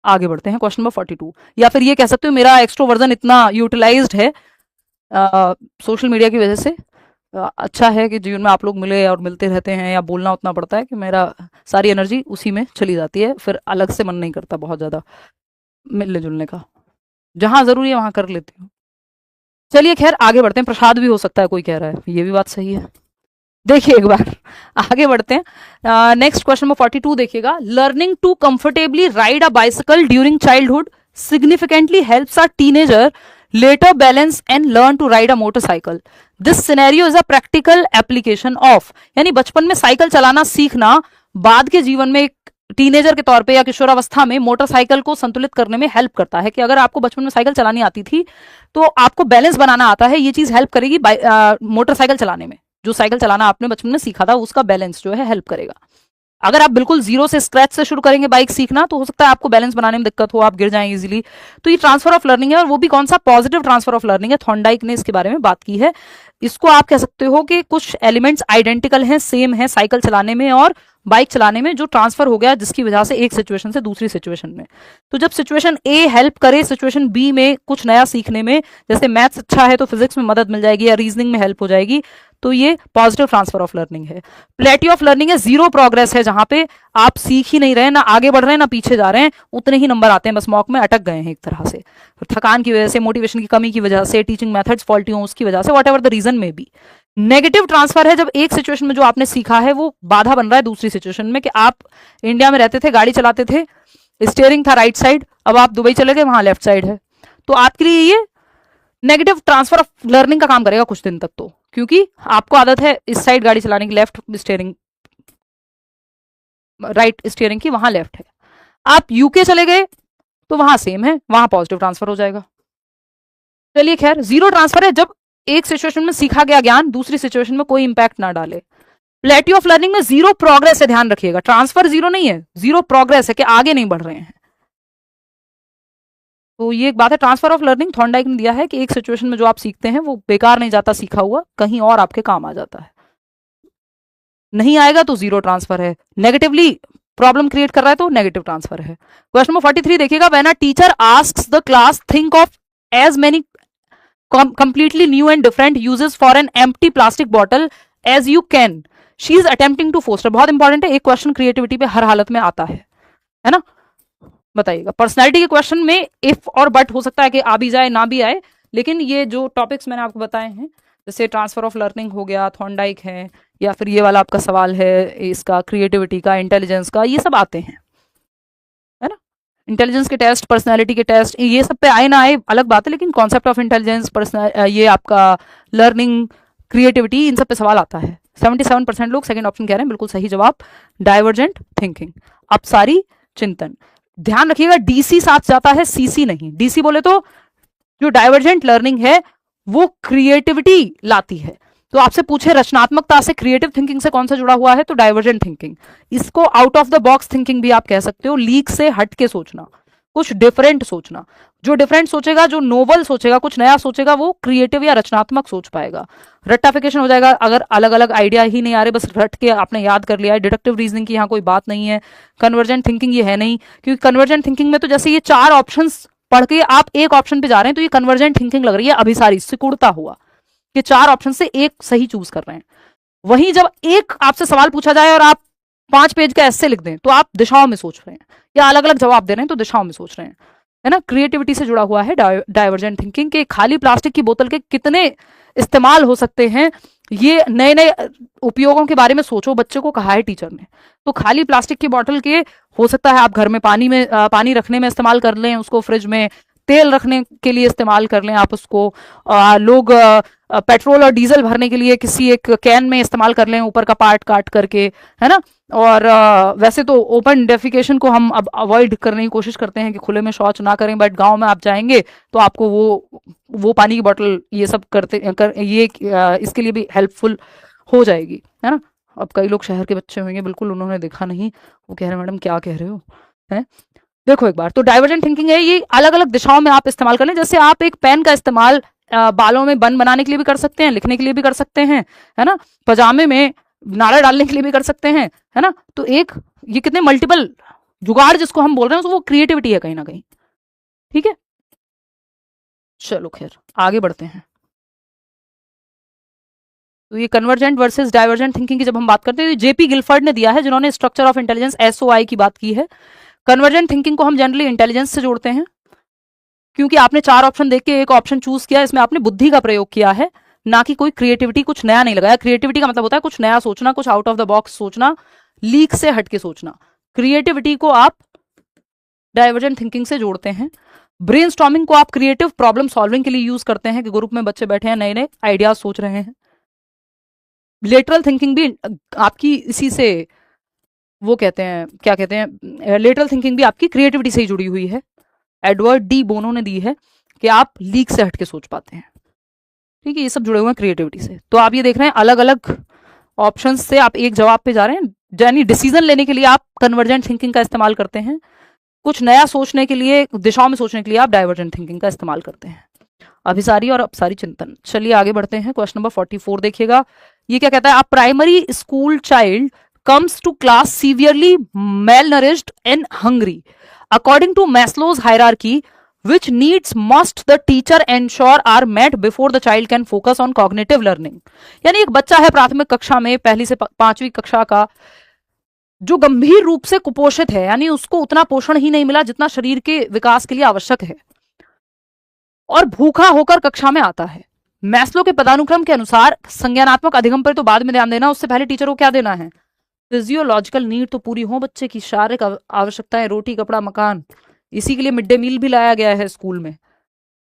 आगे बढ़ते हैं क्वेश्चन नंबर 42। या फिर ये कह सकते हो मेरा एक्सट्रोवर्जन इतना यूटिलाइज्ड है सोशल मीडिया की वजह से, अच्छा है कि जीवन में आप लोग मिले और मिलते रहते हैं, या बोलना उतना पड़ता है कि मेरा सारी एनर्जी उसी में चली जाती है, फिर अलग से मन नहीं करता बहुत ज़्यादा मिलने जुलने का, जहाँ ज़रूरी है वहाँ कर लेती हूँ। चलिए खैर आगे बढ़ते हैं। प्रसाद भी हो सकता है कोई कह रहा है, ये भी बात सही है। देखिए एक बार आगे बढ़ते हैं। नेक्स्ट क्वेश्चन नंबर 42 देखिएगा। Learning to comfortably ride a bicycle during childhood significantly helps a teenager later balance and learn to ride a motorcycle. This scenario is a practical application of, यानी बचपन में साइकिल चलाना सीखना बाद के जीवन में एक टीनेजर के तौर पे या किशोरावस्था में मोटरसाइकिल को संतुलित करने में हेल्प करता है। कि अगर आपको बचपन में साइकिल चलानी आती थी तो आपको बैलेंस बनाना आता है, ये चीज हेल्प करेगी मोटरसाइकिल चलाने में। जो साइकिल चलाना आपने बचपन में सीखा था उसका बैलेंस जो है हेल्प करेगा। अगर आप बिल्कुल जीरो से स्क्रैच से शुरू करेंगे बाइक सीखना तो हो सकता है आपको बैलेंस बनाने में दिक्कत हो, आप गिर जाएं इजीली। तो ये ट्रांसफर ऑफ लर्निंग है, और वो भी कौन सा, पॉजिटिव ट्रांसफर ऑफ लर्निंग है। थॉर्नडाइक ने इसके बारे में बात की है। इसको आप कह सकते हो कि कुछ एलिमेंट्स आइडेंटिकल हैं, सेम है साइकिल चलाने में और बाइक चलाने में, जो ट्रांसफर हो गया जिसकी वजह से एक सिचुएशन से दूसरी सिचुएशन में। तो जब सिचुएशन ए हेल्प करे सिचुएशन बी में कुछ नया सीखने में, जैसे मैथ्स अच्छा है तो फिजिक्स में मदद मिल जाएगी या रीजनिंग में हेल्प हो जाएगी, तो ये पॉजिटिव ट्रांसफर ऑफ लर्निंग है। प्लेटी ऑफ लर्निंग है, जीरो प्रोग्रेस है, जहां पे आप सीख ही नहीं रहे, ना आगे बढ़ रहे हैं ना पीछे जा रहे हैं, उतने ही नंबर आते हैं, बस मॉक में अटक गए हैं एक तरह से, थकान की वजह से, मोटिवेशन की कमी की वजह से, टीचिंग मेथड्स फॉल्टी हो उसकी वजह से, वॉट एवर द रीजन में भी। नेगेटिव ट्रांसफर है जब एक सिचुएशन में जो आपने सीखा है वो बाधा बन रहा है दूसरी सिचुएशन में। कि आप इंडिया में रहते थे, गाड़ी चलाते थे, स्टीयरिंग था राइट साइड, अब आप दुबई चले गए, वहां लेफ्ट साइड है, तो आपके लिए ये नेगेटिव ट्रांसफर ऑफ लर्निंग का काम करेगा कुछ दिन तक। तो क्योंकि आपको आदत है इस साइड गाड़ी चलाने की, लेफ्ट स्टीयरिंग, राइट स्टीयरिंग की, वहां लेफ्ट है। आप यूके चले गए तो वहां सेम है, वहां पॉजिटिव ट्रांसफर हो जाएगा। चलिए खैर, जीरो ट्रांसफर है जब एक सिचुएशन में सीखा गया ज्ञान दूसरी सिचुएशन में कोई इंपैक्ट ना डाले। प्लेटी ऑफ लर्निंग में जीरो प्रोग्रेस है, ध्यान रखिएगा, ट्रांसफर जीरो नहीं है, जीरो प्रोग्रेस है कि आगे नहीं बढ़ रहे हैं। तो ये एक बात है, ट्रांसफर ऑफ लर्निंग थॉर्नडाइक ने दिया है कि एक सिचुएशन में जो आप सीखते हैं वो बेकार नहीं जाता, सीखा हुआ कहीं और आपके काम आ जाता है, नहीं आएगा तो जीरो ट्रांसफर है। नेगेटिवली प्रॉब्लम क्रिएट कर रहा है तो नेगेटिव ट्रांसफर है। क्वेश्चन नंबर 43 देखिएगा। When a teacher asks the class think of as many completely new and different uses for an empty plastic bottle as you can, she is attempting to foster। बहुत important है, एक question creativity पे हर हालत में आता है ना। बताइएगा, पर्सनैलिटी के क्वेश्चन में इफ और बट हो सकता है कि आ भी जाए ना भी आए, लेकिन ये जो टॉपिक्स मैंने आपको बताए हैं, जैसे ट्रांसफर ऑफ लर्निंग हो गया, थॉर्नडाइक है, या फिर ये वाला आपका सवाल है इसका क्रिएटिविटी का, इंटेलिजेंस का, ये सब आते हैं, है ना। इंटेलिजेंस के टेस्ट, पर्सनालिटी के टेस्ट, ये सब पे आए ना आए अलग बात है, लेकिन कॉन्सेप्ट ऑफ इंटेलिजेंस, ये आपका लर्निंग, क्रिएटिविटी, इन सब पे सवाल आता है। 77% लोग सेकंड ऑप्शन कह रहे हैं, बिल्कुल सही जवाब, डाइवर्जेंट थिंकिंग। अपसारी चिंतन, ध्यान रखिएगा डीसी साथ जाता है, सीसी नहीं। डीसी बोले तो जो डाइवर्जेंट लर्निंग है वो क्रिएटिविटी लाती है, तो आपसे पूछे रचनात्मकता से, क्रिएटिव थिंकिंग से कौन सा जुड़ा हुआ है, तो डाइवर्जेंट थिंकिंग। इसको out of the box thinking भी आप कह सकते हो, लीक से हट के सोचना, कुछ डिफरेंट सोचना। जो डिफरेंट सोचेगा, जो नोवल सोचेगा, कुछ नया सोचेगा, वो क्रिएटिव या रचनात्मक सोच पाएगा। रट्टाफिकेशन हो जाएगा अगर अलग अलग आइडिया ही नहीं आ रहे, बस रट के आपने याद कर लिया है। डिडक्टिव रीजनिंग की यहाँ कोई बात नहीं है। कन्वर्जेंट थिंकिंग ये है नहीं, क्योंकि कन्वर्जेंट थिंकिंग में तो जैसे ये 4 ऑप्शंस पढ़ के आप एक ऑप्शन पे जा रहे हैं, तो ये कन्वर्जेंट थिंकिंग लग रही है, अभिसारी, सिकुड़ता हुआ, कि 4 ऑप्शन से एक सही चूज कर रहे हैं। वहीं जब एक आपसे सवाल पूछा जाए और आप 5 पेज का ऐसे लिख दें, तो आप दिशाओं में सोच रहे हैं, या अलग अलग जवाब दे रहे हैं तो दिशाओं में सोच रहे हैं, है ना। क्रिएटिविटी से जुड़ा हुआ है डाइवर्जेंट थिंकिंग के। खाली प्लास्टिक की बोतल के कितने इस्तेमाल हो सकते हैं, ये नए नए उपयोगों के बारे में सोचो, बच्चे को कहा है टीचर ने। तो खाली प्लास्टिक की बोतल के हो सकता है आप घर में पानी रखने में इस्तेमाल कर लें, उसको फ्रिज में तेल रखने के लिए इस्तेमाल कर लें आप उसको। लोग पेट्रोल और डीजल भरने के लिए किसी एक कैन में इस्तेमाल कर लें, ऊपर का पार्ट काट करके, है ना। और वैसे तो ओपन डेफिकेशन को हम अब अवॉइड करने की कोशिश करते हैं कि खुले में शौच ना करें, बट गांव में आप जाएंगे तो आपको वो पानी की बोतल ये सब इसके लिए भी हेल्पफुल हो जाएगी, है ना। अब कई लोग शहर के बच्चे होंगे, बिल्कुल उन्होंने देखा नहीं, वो कह रहे हैं मैडम क्या कह रहे हो, है। देखो एक बार, तो डाइवर्जेंट थिंकिंग है, ये अलग अलग दिशाओं में आप इस्तेमाल कर लें। जैसे आप एक पेन का इस्तेमाल बालों में बन बनाने के लिए भी कर सकते हैं, लिखने के लिए भी कर सकते हैं, है ना। पजामे में नाड़ा डालने के लिए भी कर सकते हैं, है ना। तो ये कितने मल्टीपल जुगाड़ जिसको हम बोल रहे हैं वो क्रिएटिविटी है कहीं ना कहीं, ठीक है। चलो खैर आगे बढ़ते हैं। तो ये कन्वर्जेंट वर्सेस डाइवर्जेंट थिंकिंग की जब हम बात करते हैं, जेपी गिलफर्ड ने दिया है, जिन्होंने स्ट्रक्चर ऑफ इंटेलिजेंस SOI की बात की है। कन्वर्जेंट थिंकिंग को हम जनरली इंटेलिजेंस से जोड़ते हैं, क्योंकि आपने 4 ऑप्शन देख के एक ऑप्शन चूज किया, इसमें आपने बुद्धि का प्रयोग किया है, ना कि कोई क्रिएटिविटी, कुछ नया नहीं लगाया। क्रिएटिविटी का मतलब होता है कुछ नया सोचना, कुछ आउट ऑफ द बॉक्स सोचना, लीक से हटके सोचना। क्रिएटिविटी को आप डाइवर्जेंट थिंकिंग से जोड़ते हैं। ब्रेनस्टॉर्मिंग को आप क्रिएटिव प्रॉब्लम सॉल्विंग के लिए यूज करते हैं कि ग्रुप में बच्चे बैठे हैं, नए नए आइडियाज सोच रहे हैं। लेटरल थिंकिंग भी आपकी इसी से, वो कहते हैं, क्या कहते हैं, लेटरल थिंकिंग भी आपकी क्रिएटिविटी से ही जुड़ी हुई है। एडवर्ड डी बोनो ने दी है कि आप लीक से हटके सोच पाते हैं, ठीक है। ये सब जुड़े हुए हैं क्रिएटिविटी से। तो आप ये देख रहे हैं अलग अलग ऑप्शंस से आप एक जवाब पे जा रहे हैं, यानी डिसीजन लेने के लिए आप कन्वर्जेंट थिंकिंग का इस्तेमाल करते हैं, कुछ नया सोचने के लिए, दिशाओं में सोचने के लिए आप डाइवर्जेंट थिंकिंग का इस्तेमाल करते हैं। अभिसारी और अपसारी चिंतन। चलिए आगे बढ़ते हैं। क्वेश्चन नंबर 44 देखिएगा, ये क्या कहता है, a primary school child comes to class severely malnourished and hungry. According to Maslow's hierarchy, which needs must the teacher ensure are met before the child can focus on cognitive learning? यानी एक बच्चा है प्राथमिक कक्षा में, पहली से 5वीं कक्षा का, जो गंभीर रूप से कुपोषित है, यानी उसको उतना पोषण ही नहीं मिला जितना शरीर के विकास के लिए आवश्यक है, और भूखा होकर कक्षा में आता है। मैस्लो के पदानुक्रम के अनुसार संज्ञानात्मक अधिगम पर तो बाद में ध्यान देना, उससे पहले टीचर को क्या देना है, फिजियोलॉजिकल नीड तो पूरी हो बच्चे की, शारीरिक आवश्यकताएं, रोटी कपड़ा मकान। इसी के लिए मिड डे मील भी लाया गया है स्कूल में,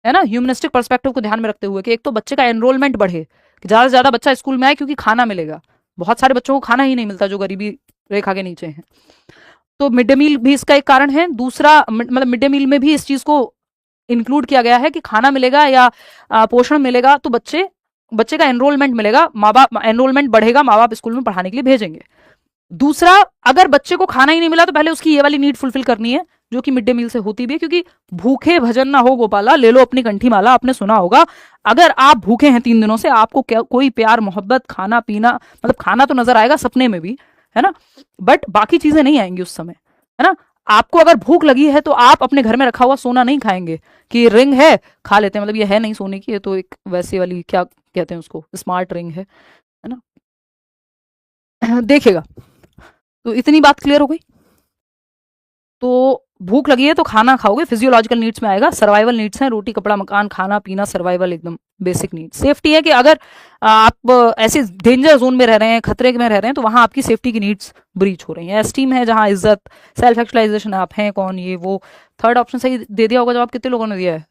है ना, ह्यूमनिस्टिक पर्सपेक्टिव को ध्यान में रखते हुए कि एक तो बच्चे का एनरोलमेंट बढ़े, ज्यादा से ज्यादा बच्चा स्कूल में आए, क्योंकि खाना मिलेगा। बहुत सारे बच्चों को खाना ही नहीं मिलता जो गरीबी रेखा के नीचे हैं, तो मिड डे मील भी इसका एक कारण है। दूसरा, मतलब मिड डे मील में भी इस चीज को इंक्लूड किया गया है कि खाना मिलेगा या पोषण मिलेगा तो बच्चे का एनरोलमेंट मिलेगा, माँ बाप एनरोलमेंट बढ़ेगा, माँ बाप स्कूल में पढ़ाने के लिए भेजेंगे। दूसरा, अगर बच्चे को खाना ही नहीं मिला तो पहले उसकी ये वाली नीड फुलफिल करनी है, जो कि मिड डे मील से होती भी है, क्योंकि भूखे भजन ना हो गोपाला, ले लो अपनी कंठी माला। आपने सुना होगा, अगर आप भूखे हैं 3 दिनों से, आपको कोई प्यार मोहब्बत, खाना पीना, मतलब खाना तो नजर आएगा सपने में भी, है ना, बट बाकी चीजें नहीं आएंगी उस समय, है ना। आपको अगर भूख लगी है तो आप अपने घर में रखा हुआ सोना नहीं खाएंगे कि रिंग है खा लेते हैं, मतलब ये है नहीं सोने की, ये तो एक वैसे वाली, क्या कहते हैं उसको, स्मार्ट रिंग है ना। देखिएगा, तो इतनी बात क्लियर हो गई। तो भूख लगी है तो खाना खाओगे, फिजियोलॉजिकल नीड्स में आएगा। सर्वाइवल नीड्स हैं, रोटी कपड़ा मकान खाना पीना, सर्वाइवल एकदम बेसिक नीड्स। सेफ्टी है कि अगर आप ऐसे डेंजर जोन में रह रहे हैं, खतरे में रह रहे हैं, तो वहां आपकी सेफ्टी की नीड्स ब्रीच हो रही हैं। एस्टीम है, जहां इज्जत, सेल्फ एक्चुअलाइजेशन, आप हैं कौन, ये वो। थर्ड ऑप्शन सही दे दिया होगा जवाब, कितने लोगों ने दिया है,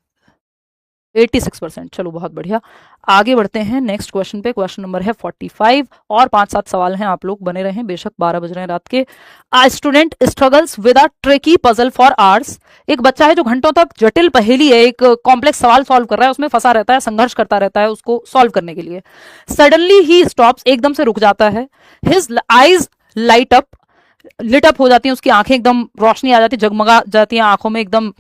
86%। चलो बहुत बढ़िया, आगे बढ़ते हैं नेक्स्ट क्वेश्चन पे। क्वेश्चन नंबर है 45 और 5-7 सवाल हैं, आप लोग बने रहें, बेशक 12 बज रहे हैं रात के। A student struggles with a tricky puzzle for hours. एक बच्चा है जो घंटों तक जटिल पहेली है, एक कॉम्प्लेक्स सवाल सॉल्व कर रहा है, उसमें फंसा रहता है, संघर्ष करता रहता है उसको सॉल्व करने के लिए। सडनली ही स्टॉप्स, एकदम से रुक जाता है। His eyes light up, lit up हो जाती है, उसकी आंखें एकदम रोशनी आ जाती है, जगमगा जाती है आंखों में, एकदम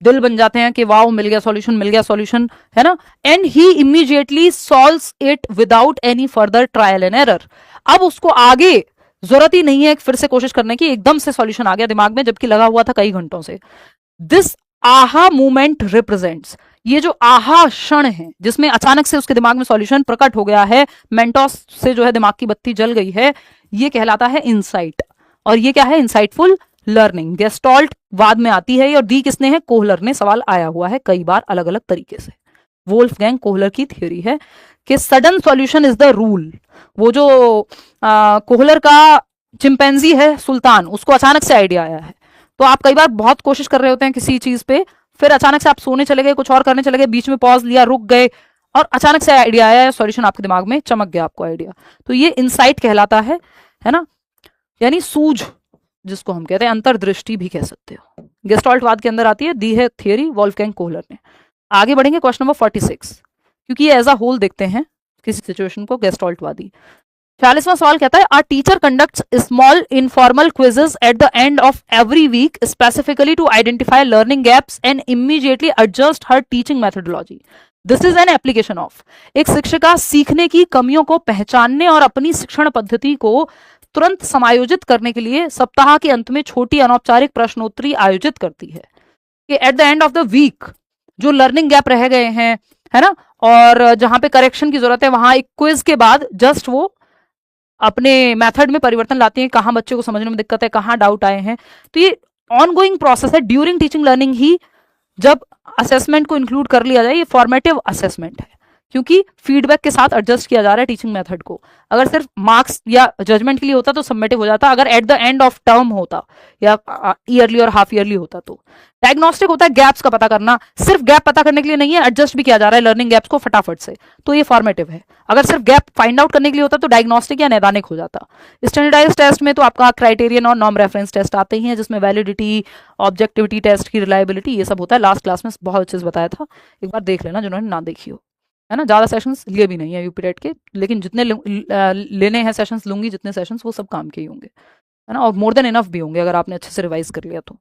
दिल बन जाते हैं कि वाओ मिल गया सॉल्यूशन, मिल गया सॉल्यूशन, है ना। And he immediately solves it without any further trial and error. अब उसको आगे जरूरत ही नहीं है फिर से कोशिश करने की, एकदम से सॉल्यूशन आ गया दिमाग में, जबकि लगा हुआ था कई घंटों से। दिस आहा मूवमेंट रिप्रेजेंट्स, ये जो आहा क्षण है जिसमें अचानक से उसके दिमाग में सॉल्यूशन प्रकट हो गया है, मेंटोस से जो है दिमाग की बत्ती जल गई है, ये कहलाता है इंसाइट। और ये क्या है, इंसाइटफुल लर्निंग। गेस्टॉल्ट वाद में आती है, और दी किसने है, कोहलर ने। सवाल आया हुआ है कई बार अलग अलग तरीके से। वोल्फगैंग कोहलर की थ्योरी है कि sudden solution is the rule. वो जो कोहलर का चिंपैंजी है सुल्तान, उसको अचानक से आइडिया आया है। तो आप कई बार बहुत कोशिश कर रहे होते हैं किसी चीज पे, फिर अचानक से आप सोने चले गए, कुछ और करने चले गए, बीच में पॉज लिया, रुक गए, और अचानक से आइडिया आया, सॉल्यूशन आपके दिमाग में चमक गया, आपको आइडिया। तो ये इंसाइट कहलाता है ना, यानी सूझ जिसको हम कहते हैं, अंतर्दृष्टि भी कह सकते हो। गेस्टॉल्टवाद के अंदर आती है, दी है थियरी वोल्फगैंग कोहलर ने। आगे बढ़ेंगे क्वेश्चन नंबर 46, क्योंकि ये एज अ होल देखते हैं किसी सिचुएशन को, गेस्टॉल्टवादी। 46वां सवाल कहता है, are teacher conducts small informal quizzes at the end of every week specifically to identify learning gaps and immediately adjust her teaching methodology. This is an application of. एक शिक्षिका सीखने की कमियों को पहचानने और अपनी शिक्षण पद्धति को तुरंत समायोजित करने के लिए सप्ताह के अंत में छोटी अनौपचारिक प्रश्नोत्तरी आयोजित करती है कि at the end of the week जो लर्निंग गैप रह गए हैं, है ना, और जहां पे करेक्शन की जरूरत है, वहां एक क्विज के बाद जस्ट वो अपने मेथड में परिवर्तन लाती है, कहां बच्चे को समझने में दिक्कत है, कहां डाउट आए हैं। तो ये ऑनगोइंग प्रोसेस है। ड्यूरिंग टीचिंग लर्निंग ही जब असेसमेंट को इंक्लूड कर लिया जाए, ये फॉर्मेटिव असेसमेंट है, क्योंकि फीडबैक के साथ एडजस्ट किया जा रहा है टीचिंग मेथड को। अगर सिर्फ मार्क्स या जजमेंट के लिए होता तो सबमिटिव हो जाता, अगर eight the end of term होता या ईयरली और हाफ ईयरली होता तो। डायग्नोस्टिक होता है गैप्स का पता करना, सिर्फ गैप पता करने के लिए नहीं है, एडजस्ट भी किया जा रहा है लर्निंग गैप्स को फटाफट से, तो ये फॉर्मेटिव है। अगर सिर्फ गैप फाइंड आउट करने के लिए होता तो डायग्नोस्टिक या नैदानिक हो जाता। स्टैंडर्डाइज टेस्ट में तो आपका क्राइटेरियन और नॉर्म रेफरेंस टेस्ट आते ही हैं, जिसमें वैलिडिटी, ऑब्जेक्टिविटी टेस्ट की रिलायबिलिटी, ये सब होता है। लास्ट क्लास में बहुत अच्छे से बताया था, एक बार देख लेना जिन्होंने ना देखी हो, है ना। ज्यादा सेशंस लिए भी नहीं है यूपीटेट के, लेकिन जितने लेने हैं सेशंस लूंगी, जितने सेशंस वो सब काम के ही होंगे, है ना, और मोर देन इनफ भी होंगे अगर आपने अच्छे से रिवाइज कर लिया तो,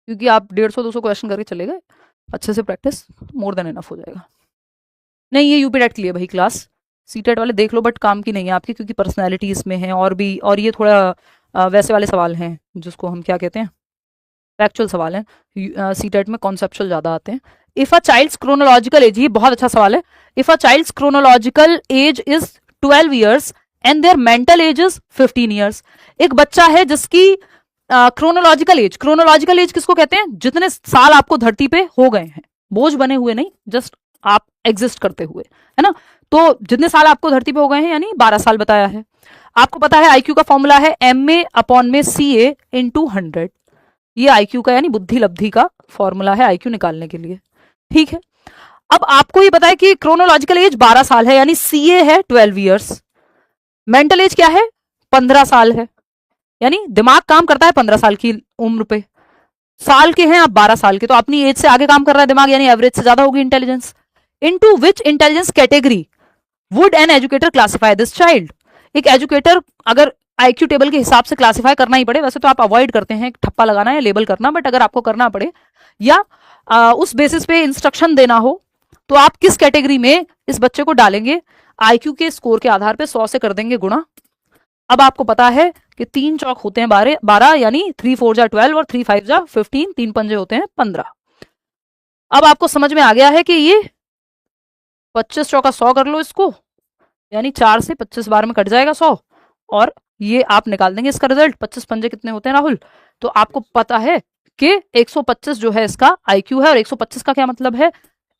क्योंकि आप 150-200 क्वेश्चन करके चले गए अच्छे से प्रैक्टिस, मोर देन इनफ हो जाएगा। नहीं, ये यूपीटेट के लिए भाई क्लास, सीटेट वाले देख लो, बट काम की नहीं है आपकी, क्योंकि पर्सनैलिटी इसमें है और भी, और ये थोड़ा वैसे वाले सवाल हैं जिसको हम क्या कहते हैं, फैक्चुअल सवाल हैं। सीटेट में कॉन्सेप्चुअल ज्यादा आते हैं। If a child's chronological age, ये बहुत अच्छा सवाल है, if a child's chronological age is 12 years and their mental age is 15 years. एक बच्चा है जिसकी क्रोनोलॉजिकल एज किसको कहते हैं, जितने साल आपको धरती पे हो गए हैं, बोझ बने हुए नहीं, जस्ट आप एग्जिस्ट करते हुए, है ना। तो जितने साल आपको धरती पे हो गए हैं, यानी 12 साल बताया है। आपको पता है आईक्यू का फॉर्मूला है MA/CA × 100। ये आईक्यू का यानी बुद्धि लब्धि का फॉर्मूला है आईक्यू निकालने के लिए, ठीक है। अब आपको ये पता है कि क्रोनोलॉजिकल एज 12 साल है, यानी CA है 12 ईयर्स, मेंटल एज क्या है 15 साल है, यानी दिमाग काम करता है 15 साल की उम्र पे, साल के हैं आप 12 साल के, तो अपनी एज से आगे काम कर रहा है दिमाग, यानी एवरेज से ज्यादा होगी intelligence. Into which intelligence category would an educator classify this child. एक एजुकेटर अगर आईक्यू टेबल के हिसाब से क्लासिफाई करना ही पड़े, वैसे तो आप अवॉइड करते हैं ठप्पा लगाना या लेबल करना, बट अगर आपको करना पड़े या उस बेसिस पे इंस्ट्रक्शन देना हो, तो आप किस कैटेगरी में इस बच्चे को डालेंगे, आईक्यू के स्कोर के आधार पे 100 से कर देंगे गुणा। अब आपको पता है कि 3 चौक होते हैं 12, यानी 3 4 जा 12 और 3 5 जा 15, 3 पंजे होते हैं 15। अब आपको समझ में आ गया है कि ये 25 चौका 100 कर लो इसको, यानी 4 से 25 बार में कट जाएगा 100, और ये आप निकाल देंगे इसका रिजल्ट। 25 पंजे कितने होते हैं राहुल, तो आपको पता है कि 125 जो है इसका आईक्यू है, और 125 का क्या मतलब है,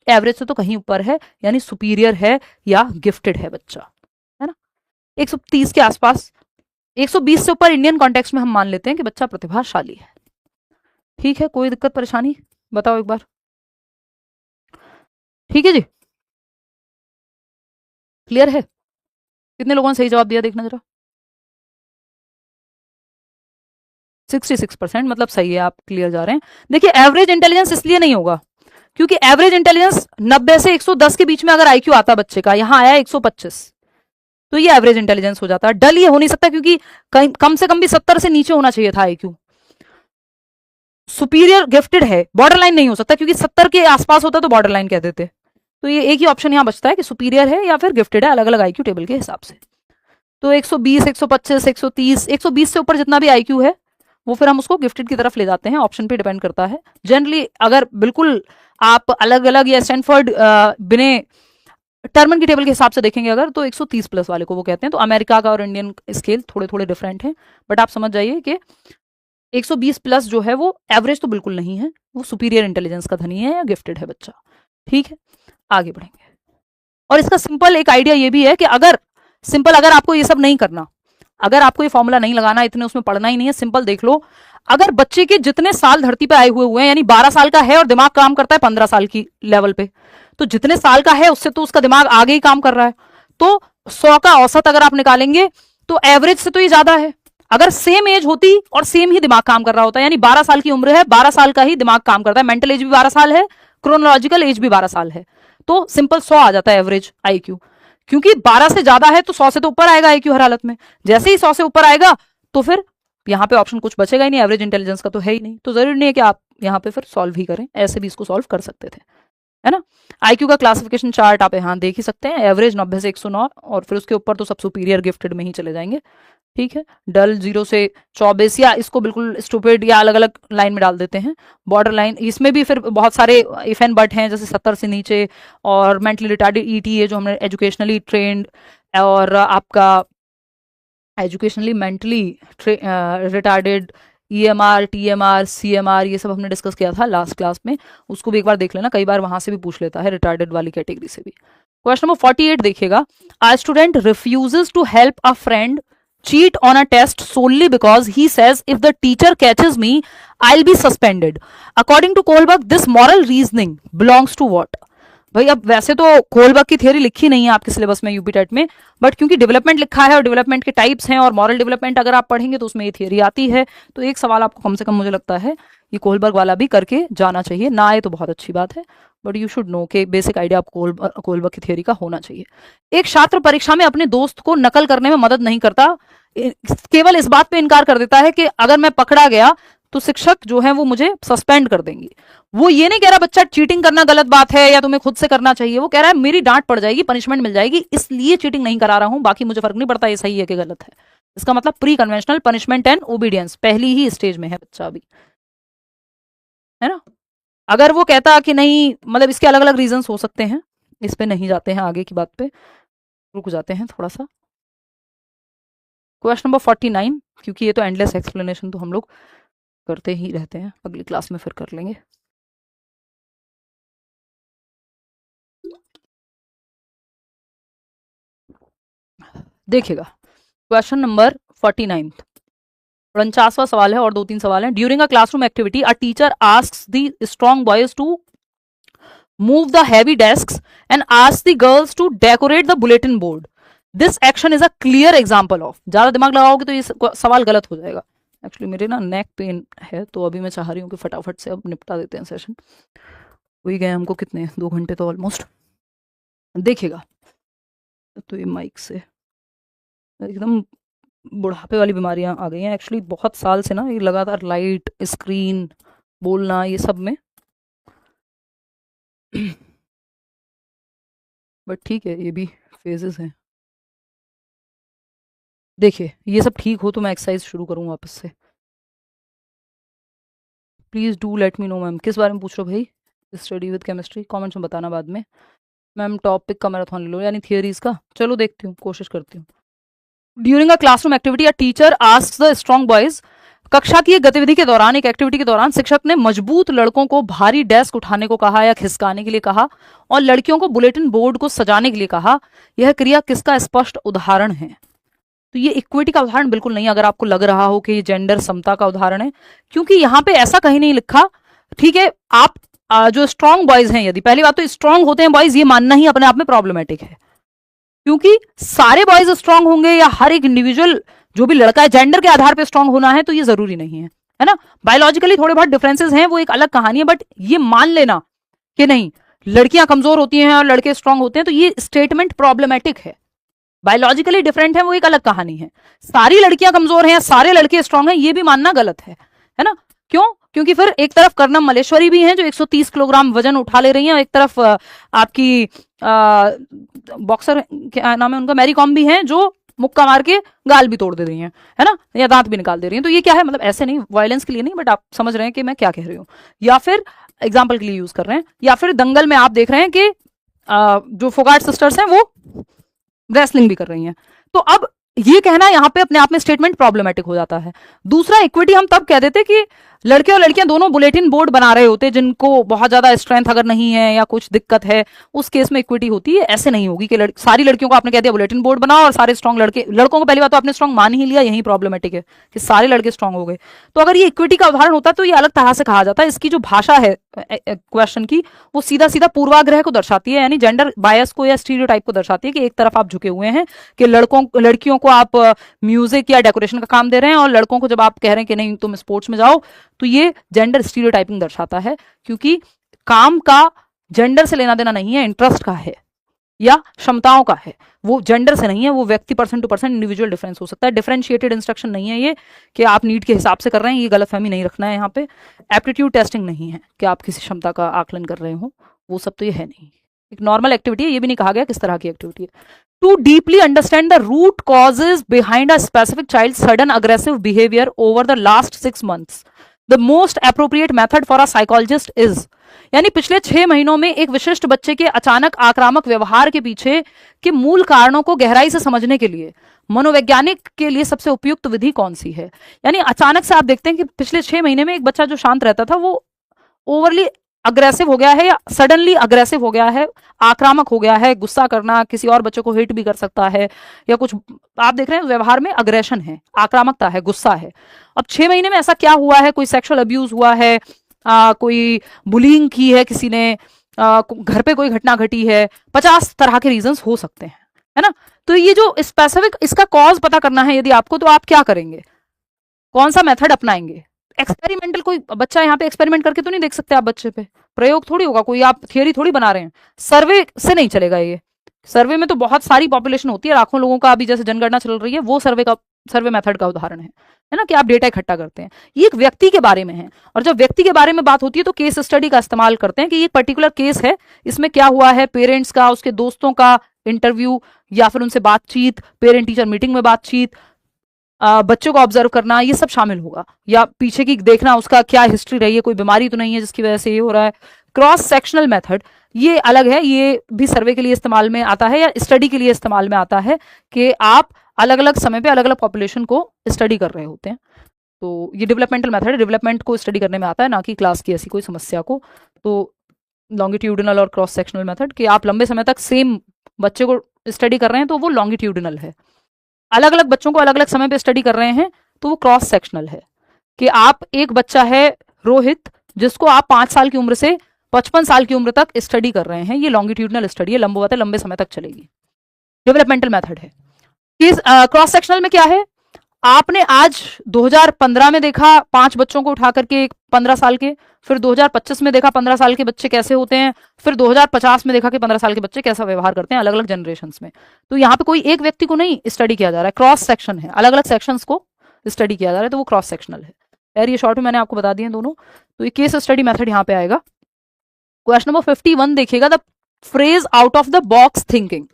एवरेज से तो कहीं ऊपर है, यानी सुपीरियर है या गिफ्टेड है बच्चा, है ना। 130 के आसपास, 120 से ऊपर इंडियन कॉन्टेक्स्ट में हम मान लेते हैं कि बच्चा प्रतिभाशाली है, ठीक है। कोई दिक्कत परेशानी बताओ एक बार, ठीक है जी, क्लियर है। कितने लोगों ने सही जवाब दिया देखना जरा, 66%, मतलब सही है, आप क्लियर जा रहे हैं। देखिए एवरेज इंटेलिजेंस इसलिए नहीं होगा क्योंकि एवरेज इंटेलिजेंस 90 से 110 के बीच में अगर आईक्यू आता बच्चे का, यहां आया 125, तो ये एवरेज इंटेलिजेंस हो जाता है। डल ये हो नहीं सकता, क्योंकि कम से कम भी 70 से नीचे होना चाहिए था आईक्यू। सुपीरियर गिफ्टेड है, बॉर्डर लाइन नहीं हो सकता, क्योंकि 70 के आसपास होता तो बॉर्डर लाइन कह देते। तो ये एक ही ऑप्शन यहां बचता है कि सुपीरियर है या फिर गिफ्टेड है, अलग अलग आईक्यू टेबल के हिसाब से। तो 120, 125, 130, 120 से ऊपर जितना भी आईक्यू है वो फिर हम उसको गिफ्टेड की तरफ ले जाते हैं, ऑप्शन पे डिपेंड करता है। जनरली अगर बिल्कुल आप अलग अलग या स्टैनफोर्ड बिने टर्मन की टेबल के हिसाब से देखेंगे अगर, तो 130 प्लस वाले को वो कहते हैं। तो अमेरिका का और इंडियन स्केल थोड़े थोड़े डिफरेंट हैं, बट आप समझ जाइए कि 120 प्लस जो है वो एवरेज तो बिल्कुल नहीं है, वो सुपीरियर इंटेलिजेंस का धनी है या गिफ्टेड है बच्चा, ठीक है। आगे बढ़ेंगे, और इसका सिंपल एक आइडिया ये भी है कि अगर आपको ये सब नहीं करना, अगर आपको ये फॉर्मूला नहीं लगाना, इतने उसमें पढ़ना ही नहीं है, सिंपल देख लो, अगर बच्चे के जितने साल धरती पे आए हुए हैं, यानी 12 साल का है और दिमाग काम करता है 15 साल की लेवल पे, तो जितने साल का है उससे तो उसका दिमाग आगे ही काम कर रहा है, तो 100 का औसत अगर आप निकालेंगे तो एवरेज से तो ये ज्यादा है। अगर सेम एज होती और सेम ही दिमाग काम कर रहा होता, यानी 12 साल की उम्र है, 12 साल का ही दिमाग काम करता है, मेंटल एज भी 12 साल है, क्रोनोलॉजिकल एज भी 12 साल है, तो सिंपल 100 आ जाता है एवरेज आईक्यू। क्योंकि 12 से ज्यादा है तो 100 से तो ऊपर आएगा आईक्यू हर हालत में, जैसे ही 100 से ऊपर आएगा तो फिर यहाँ पे ऑप्शन कुछ बचेगा ही नहीं, एवरेज इंटेलिजेंस का तो है ही नहीं, तो जरूरी नहीं है कि आप यहाँ पे फिर सॉल्व ही करें, ऐसे भी इसको सॉल्व कर सकते थे। है ना। आईक्यू का क्लासिफिकेशन चार्ट आप यहाँ देख ही सकते हैं, एवरेज 90 से 109, और फिर उसके ऊपर तो सब सुपीरियर गिफ्टेड में ही चले जाएंगे, ठीक है। डल 0 से 24, या इसको बिल्कुल स्टूपिड या अलग अलग लाइन में डाल देते हैं। बॉर्डर लाइन, इसमें भी फिर बहुत सारे इफ एंड बट हैं, जैसे 70 से नीचे, और मेंटली रिटार्डेड ईटीए जो हमने एजुकेशनली ट्रेंड, और आपका educationally mentally retarded, EMR, TMR, CMR, ये सब हमने डिस्कस किया था लास्ट क्लास में, उसको भी एक बार देख लेना, कई बार वहां से भी पूछ लेता है रिटार्डेड वाली कैटेगरी से भी। क्वेश्चन नंबर 48 देखिएगा, a student refuses to help a friend cheat on a test solely because he says if the teacher catches me I'll be suspended. According to Kohlberg, this moral reasoning belongs to what? भाई अब वैसे तो Kohlberg की theory लिखी नहीं है आपके syllabus में यूपी टेट में, बट क्योंकि डेवलपमेंट लिखा है और डेवलपमेंट के टाइप्स हैं और मॉरल डेवलपमेंट अगर आप पढ़ेंगे तो उसमें ये थियोरी आती है, तो एक सवाल आपको कम से कम मुझे लगता है ये कोलबर्ग वाला भी करके जाना चाहिए, ना आए तो बहुत अच्छी बात है, बट यू शुड नो कि बेसिक आइडिया आपको कोलबर्ग की थियोरी का होना चाहिए। एक छात्र परीक्षा में अपने दोस्त को नकल करने में मदद नहीं करता, केवल इस बात पे इनकार कर देता है कि अगर मैं पकड़ा गया तो शिक्षक जो है वो मुझे सस्पेंड कर देंगे। वो ये नहीं कह रहा बच्चा चीटिंग करना गलत बात है या तुम्हें खुद से करना चाहिए, वो कह रहा है मेरी डांट पड़ जाएगी, पनिशमेंट मिल जाएगी, इसलिए चीटिंग नहीं करा रहा हूं, बाकी मुझे फर्क नहीं पड़ता ये सही है कि गलत है। इसका मतलब pre conventional punishment and obedience पहली ही स्टेज में है बच्चा अभी, है ना। अगर वो कहता कि नहीं, मतलब इसके अलग अलग रीजंस हो सकते हैं, इस पे नहीं जाते हैं, आगे की बात पे रुक जाते हैं थोड़ा सा। क्वेश्चन नंबर 49, क्योंकि ये तो एंडलेस एक्सप्लेनेशन तो हम लोग करते ही रहते हैं, अगली क्लास में फिर कर लेंगे। देखिएगा क्वेश्चन नंबर 49, 49वां सवाल है और 2-3 सवाल हैं। During a classroom activity a teacher asks the strong boys to move the heavy desks and asks the girls to decorate the bulletin board. This action is a clear example of, ज्यादा दिमाग लगाओगे तो ये सवाल गलत हो जाएगा। Actually मेरे ना नेक पेन है, तो अभी मैं चाह रही हूँ कि फटाफट से अब निपटा देते हैं सेशन, हो ही गए हमको कितने 2 घंटे तो ऑलमोस्ट। देखिएगा, तो ये माइक से एकदम बुढ़ापे वाली बीमारियां आ गई हैं एक्चुअली, बहुत साल से ना ये लगातार लाइट, स्क्रीन, बोलना, ये सब में बट ठीक है, ये भी फेजेस हैं। देखिए ये सब ठीक हो तो मैं एक्सरसाइज शुरू करूँ वापस से। Please do let me know ma'am, किस बारे में पूछ रहे हो भाई? स्टडी विद केमिस्ट्री, कमेंट्स में बताना बाद में। मैम टॉपिक का मैराथन ले लो, यानी थियरीज का, चलो देखती हूँ, कोशिश करती हूँ। During a classroom activity a teacher asks the strong boys, कक्षा की एक गतिविधि के दौरान, एक एक्टिविटी के दौरान शिक्षक ने मजबूत लड़कों को भारी डेस्क उठाने को कहा या खिसकाने के लिए कहा, और लड़कियों को बुलेटिन बोर्ड को सजाने के लिए कहा। यह क्रिया किसका स्पष्ट उदाहरण है? तो ये इक्विटी का उदाहरण बिल्कुल नहीं, अगर आपको लग रहा हो कि ये जेंडर समता का उदाहरण है, क्योंकि यहाँ पे ऐसा कहीं नहीं लिखा, ठीक है। आप जो स्ट्रॉन्ग बॉयज हैं, यदि पहली बात तो स्ट्रॉन्ग होते हैं बॉयज, ये मानना ही अपने आप में प्रॉब्लमेटिक है, क्योंकि सारे बॉयज स्ट्रांग होंगे या हर एक इंडिविजुअल जो भी लड़का है जेंडर के आधार पे स्ट्रांग होना है, तो ये जरूरी नहीं है ना। बायोलॉजिकली थोड़े बहुत डिफरेंसेस हैं, वो एक अलग कहानी है, बट ये मान लेना कि नहीं लड़कियां कमजोर होती हैं और लड़के स्ट्रांग होते हैं, तो ये स्टेटमेंट प्रॉब्लमेटिक है। बायोलॉजिकली डिफरेंट है, वो एक अलग कहानी है। सारी लड़कियां कमजोर हैं, सारे लड़के स्ट्रांग हैं, ये भी मानना गलत है ना। क्यों? क्योंकि फिर एक तरफ कर्णम मलेश्वरी भी हैं जो 130 किलोग्राम वजन उठा ले रही हैं, और एक तरफ आपकी बॉक्सर क्या नाम है उनका, मैरी कॉम भी हैं जो मुक्का मार के गाल भी तोड़ दे रही हैं, है ना, या दांत भी निकाल दे रही हैं। तो ये क्या है, मतलब ऐसे नहीं, वायलेंस के लिए नहीं, बट आप समझ रहे हैं कि मैं क्या कह रही हूँ, या फिर एग्जाम्पल के लिए यूज कर रहे हैं। या फिर दंगल में आप देख रहे हैं कि जो फोगाट सिस्टर्स हैं वो रेसलिंग भी कर रही हैं। तो अब ये कहना यहाँ पे अपने आप में स्टेटमेंट प्रॉब्लमेटिक हो जाता है। दूसरा, इक्विटी हम तब कह देते कि लड़के और लड़कियां दोनों बुलेटिन बोर्ड बना रहे होते, जिनको बहुत ज्यादा स्ट्रेंथ अगर नहीं है या कुछ दिक्कत है, उस केस में इक्विटी होती है। ऐसे नहीं होगी कि सारी लड़कियों को आपने कह दिया बुलेटिन बोर्ड बनाओ और सारे स्ट्रॉन्ग लड़कों को पहली बात तो आपने स्ट्रॉन्ग मान ही लिया, यही प्रॉब्लमेटिक है कि सारे लड़के स्ट्रॉन्ग हो गए। तो अगर ये इक्विटी का उदाहरण होता तो ये अलग तरह से कहा जाता है। इसकी जो भाषा है क्वेश्चन की, वो सीधा सीधा पूर्वाग्रह को दर्शाती है, यानी जेंडर बायस को या स्टीरियोटाइप को दर्शाती है कि एक तरफ आप झुके हुए हैं कि लड़कियों को आप म्यूजिक या डेकोरेशन का काम दे रहे हैं, और लड़कों को जब आप कह रहे हैं कि नहीं तुम स्पोर्ट्स में जाओ, तो ये जेंडर स्टीरियोटाइपिंग दर्शाता है। क्योंकि काम का जेंडर से लेना देना नहीं है, इंटरेस्ट का है या क्षमताओं का है, वो जेंडर से नहीं है, वो व्यक्ति person to person individual difference हो सकता है। डिफरेंशिएटेड इंस्ट्रक्शन नहीं है ये कि आप नीड के हिसाब से कर रहे हैं, ये गलतफहमी नहीं रखना है यहाँ पे। एप्टीट्यूड टेस्टिंग नहीं है कि आप किसी क्षमता का आकलन कर रहे हो, वो सब तो ये है नहीं, एक नॉर्मल एक्टिविटी है, ये भी नहीं कहा गया किस तरह की एक्टिविटी है। To deeply understand the root causes behind a specific child sudden aggressive behaviour over the last 6 months, the most appropriate method for a psychologist is, यानी पिछले 6 महीनों में एक विशिष्ट बच्चे के अचानक आक्रामक व्यवहार के पीछे के मूल कारणों को गहराई से समझने के लिए मनोवैज्ञानिक के लिए सबसे उपयुक्त विधि कौन सी है। यानी अचानक से आप देखते हैं कि पिछले 6 महीने में एक बच्चा जो शांत रहता था वो ओवरली अग्रेसिव हो गया है या सडनली अग्रेसिव हो गया है, आक्रामक हो गया है, गुस्सा करना, किसी और बच्चे को हिट भी कर सकता है, या कुछ आप देख रहे हैं व्यवहार में अग्रेशन है, आक्रामकता है, गुस्सा है। अब 6 महीने में ऐसा क्या हुआ है, कोई सेक्सुअल अब्यूज हुआ है, कोई बुलिंग की है किसी ने, घर पे कोई घटना घटी है, 50 तरह के रीजंस हो सकते हैं, है ना। तो ये जो स्पेसिफिक इसका कॉज पता करना है यदि आपको, तो आप क्या करेंगे, कौन सा मेथड अपनाएंगे। एक्सपेरिमेंटल, कोई बच्चा यहाँ पे एक्सपेरिमेंट करके तो नहीं देख सकते आप बच्चे पे, प्रयोग थोड़ी होगा, कोई आप थियोरी थोड़ी बना रहे हैं, सर्वे से नहीं चलेगा ये। सर्वे में तो बहुत सारी पॉपुलेशन होती है, लाखों लोगों का, अभी जैसे जनगणना चल रही है, वो सर्वे मेथड का उदाहरण है ना, कि आप डेटा इकट्ठा करते हैं। ये एक व्यक्ति के बारे में है, और जब व्यक्ति के बारे में बात होती है तो केस स्टडी का इस्तेमाल करते हैं कि ये पर्टिकुलर केस है, इसमें क्या हुआ है, पेरेंट्स का, उसके दोस्तों का इंटरव्यू, या फिर उनसे बातचीत, पेरेंट टीचर मीटिंग में बातचीत, बच्चों को ऑब्जर्व करना, ये सब शामिल होगा, या पीछे की देखना उसका क्या हिस्ट्री रही है, कोई बीमारी तो नहीं है जिसकी वजह से ये हो रहा है। क्रॉस सेक्शनल मेथड ये अलग है, ये भी सर्वे के लिए इस्तेमाल में आता है या स्टडी के लिए इस्तेमाल में आता है, कि आप अलग अलग समय पे अलग अलग पॉपुलेशन को स्टडी कर रहे होते हैं। तो ये डेवलपमेंटल मेथड है, डेवलपमेंट को स्टडी करने में आता है, ना कि क्लास की ऐसी कोई समस्या को। तो लॉन्गिट्यूडिनल और क्रॉस सेक्शनल मेथड, कि आप लंबे समय तक सेम बच्चे को स्टडी कर रहे हैं तो वो लॉन्गिट्यूडिनल है, अलग अलग बच्चों को अलग अलग समय पे स्टडी कर रहे हैं तो वो क्रॉस सेक्शनल है, कि आप एक बच्चा है रोहित जिसको आप 5 साल की उम्र से 55 साल की उम्र तक स्टडी कर रहे हैं, ये लॉन्गिट्यूडिनल स्टडी है, लंबवत है, लंबे समय तक चलेगी, डेवलपमेंटल मेथड है। क्रॉस सेक्शनल में क्या है, आपने आज 2015 में देखा 5 बच्चों को उठा करके 15 साल के, फिर 2025 में देखा 15 साल के बच्चे कैसे होते हैं, फिर 2050 में देखा कि 15 साल के बच्चे कैसा व्यवहार करते हैं अलग अलग जनरेशंस में। तो यहाँ पे कोई एक व्यक्ति को नहीं स्टडी किया जा रहा है, क्रॉस सेक्शन है, अलग अलग सेक्शंस को स्टडी किया जा रहा है, तो वो क्रॉस सेक्शनल है। यार ये शॉर्ट में मैंने आपको बता दिए दोनों। तो ये केस स्टडी मेथड यहाँ पे आएगा। क्वेश्चन नंबर 51 देखिएगा, the phrase out of the box thinking,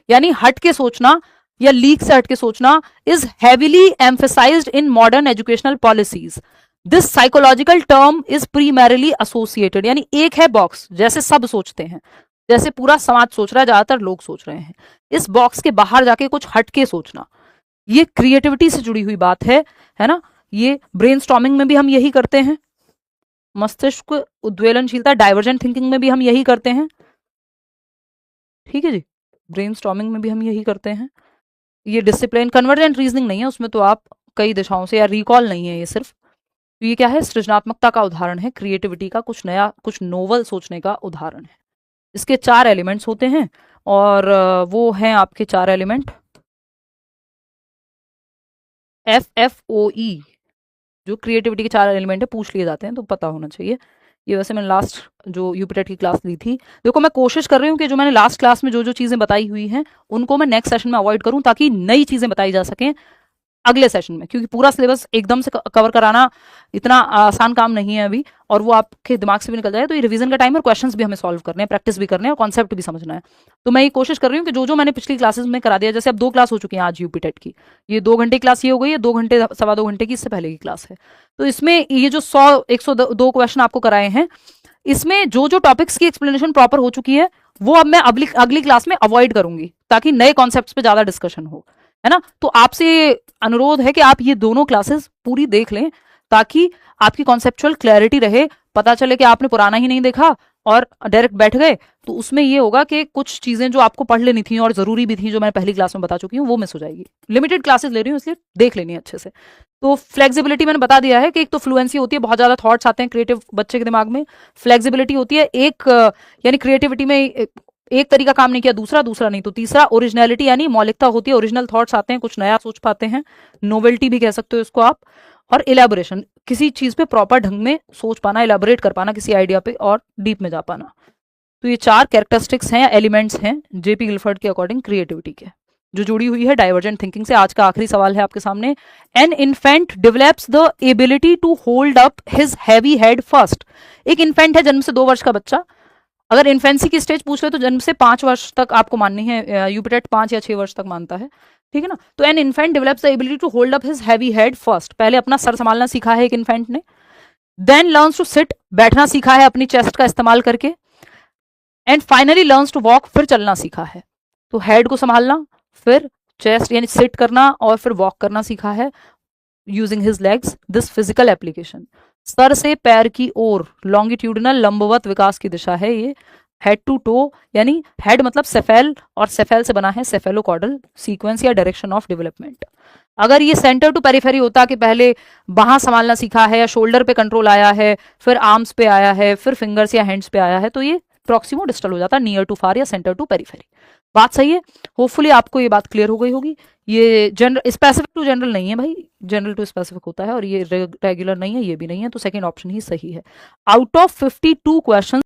यानी हट के सोचना या लीक से हट के सोचना, is heavily emphasized in modern educational policies. This psychological term is primarily associated, यानी एक है बॉक्स, जैसे सब सोचते हैं, जैसे पूरा समाज सोच रहा है, ज्यादातर लोग सोच रहे हैं, इस बॉक्स के बाहर जाके कुछ हट के सोचना, ये क्रिएटिविटी से जुड़ी हुई बात है ना। ये ब्रेनस्टॉर्मिंग में भी हम यही करते हैं, मस्तिष्क उद्वेलनशीलता डाइवर्जेंट थिंकिंग में भी हम यही करते हैं, ठीक है जी, ब्रेनस्टॉर्मिंग में भी हम यही करते हैं। ये डिसिप्लिन कन्वर्जेंट रीजनिंग नहीं है, उसमें तो आप कई दिशाओं से, या रिकॉल नहीं है ये सिर्फ। तो ये क्या है, सृजनात्मकता का उदाहरण है, क्रिएटिविटी का, कुछ नया, कुछ नोवल सोचने का उदाहरण है। इसके 4 एलिमेंट्स होते हैं, और वो हैं आपके 4 एलिमेंट FFOE, जो क्रिएटिविटी के 4 एलिमेंट है, पूछ लिए जाते हैं तो पता होना चाहिए। ये वैसे मैंने लास्ट जो यूपीटेट की क्लास ली थी, देखो मैं कोशिश कर रही हूँ कि जो मैंने लास्ट क्लास में जो जो चीजें बताई हुई हैं उनको मैं नेक्स्ट सेशन में अवॉइड करूँ, ताकि नई चीजें बताई जा सकें अगले सेशन में, क्योंकि पूरा सिलेबस एकदम से कवर कराना इतना आसान काम नहीं है अभी, और वो आपके दिमाग से भी निकल जाए। तो ये रिवीजन का टाइम है, क्वेश्चंस भी हमें सॉल्व करने हैं, प्रैक्टिस भी करने हैं, और कॉन्सेप्ट भी समझना है। तो मैं ये कोशिश कर रही हूँ कि जो जो मैंने पिछली क्लासेस में करा दिया, जैसे अब 2 क्लास हो चुकी हैं आज यूपीटेट की, ये 2 घंटे क्लास ये हो गई है, 2 घंटे 2.25 घंटे की इससे पहले की क्लास है। तो इसमें ये जो 102 क्वेश्चन आपको कराए हैं, इसमें जो जो टॉपिक्स की एक्सप्लेनेशन प्रॉपर हो चुकी है वो अब मैं अगली क्लास में अवॉइड करूंगी, ताकि नए कॉन्सेप्ट्स पे ज्यादा डिस्कशन हो, है ना। तो आपसे अनुरोध है कि आप ये दोनों क्लासेस पूरी देख लें, ताकि आपकी कॉन्सेप्चुअल क्लैरिटी रहे। पता चले कि आपने पुराना ही नहीं देखा और डायरेक्ट बैठ गए, तो उसमें ये होगा कि कुछ चीजें जो आपको पढ़ लेनी थी और जरूरी भी थी, जो मैंने पहली क्लास में बता चुकी हूँ, वो मिस हो जाएगी। लिमिटेड क्लासेस ले रही हूँ, इसलिए देख लेनी है अच्छे से। तो फ्लेक्सिबिलिटी मैंने बता दिया है कि एक तो फ्लुएंसी होती है, बहुत ज्यादा थॉट्स आते हैं क्रिएटिव बच्चे के दिमाग में। फ्लेक्सिबिलिटी होती है एक, यानी क्रिएटिविटी में एक तरीका काम नहीं किया, दूसरा नहीं तो तीसरा। ओरिजिनलिटी यानी मौलिकता होती है, ओरिजिनल थॉट्स आते हैं, कुछ नया सोच पाते हैं, नोवेल्टी भी कह सकते हो इसको आप। और इलेबोरेशन, किसी चीज पे प्रॉपर ढंग में सोच पाना, इलेबोरेट कर पाना किसी आइडिया पे, और डीप में जा पाना। तो ये 4 कैरेक्टरिस्टिक्स हैं, एलिमेंट्स हैं जेपी गिलफर्ड के अकॉर्डिंग क्रिएटिविटी के, जो जुड़ी हुई है डाइवर्जेंट थिंकिंग से। आज का आखिरी सवाल है आपके सामने, an infant develops the ability to hold up his heavy head first. एक इन्फेंट है, जन्म से 2 वर्ष का बच्चा, अगर इन्फेंसी की स्टेज पूछ रहे तो जन्म से 5 वर्ष तक आपको माननी है, यूपिटेट 5 या 6 वर्ष तक मानता है, ठीक है ना। तो an infant develops the ability to hold up his heavy head first, पहले अपना सर संभालना सीखा है एक इन्फेंट ने, देन लर्न्स टू सिट, बैठना सीखा है अपनी चेस्ट का इस्तेमाल करके, and finally learns to walk, फिर चलना सीखा है। तो हेड को संभालना, फिर चेस्ट यानी सिट करना, और फिर वॉक करना सीखा है using his legs. This physical application, sir से पैर की ओर लॉन्गिट्यूडनल लंबवत विकास की दिशा है ये। हेड टू टो, यानी हेड मतलब सेफेल, और सेफेल से बना है सेफेलोकॉर्डल सीक्वेंस या डायरेक्शन ऑफ डेवलपमेंट। अगर ये सेंटर टू पेरिफेरी होता कि पहले बाहां संभालना सीखा है या शोल्डर पे कंट्रोल आया है, फिर आर्म्स पे आया है, फिर फिंगर्स या हैंड्स पे आया है, तो ये प्रॉक्सिमो डिस्टल हो जाता, नियर टू फार या सेंटर टू पेरिफेरी। बात सही है, होपफुली आपको ये बात क्लियर हो गई होगी। ये जनरल स्पेसिफिक टू जनरल नहीं है भाई, जनरल टू स्पेसिफिक होता है, और ये रेगुलर नहीं है, ये भी नहीं है, तो सेकंड ऑप्शन ही सही है। Out of 52 question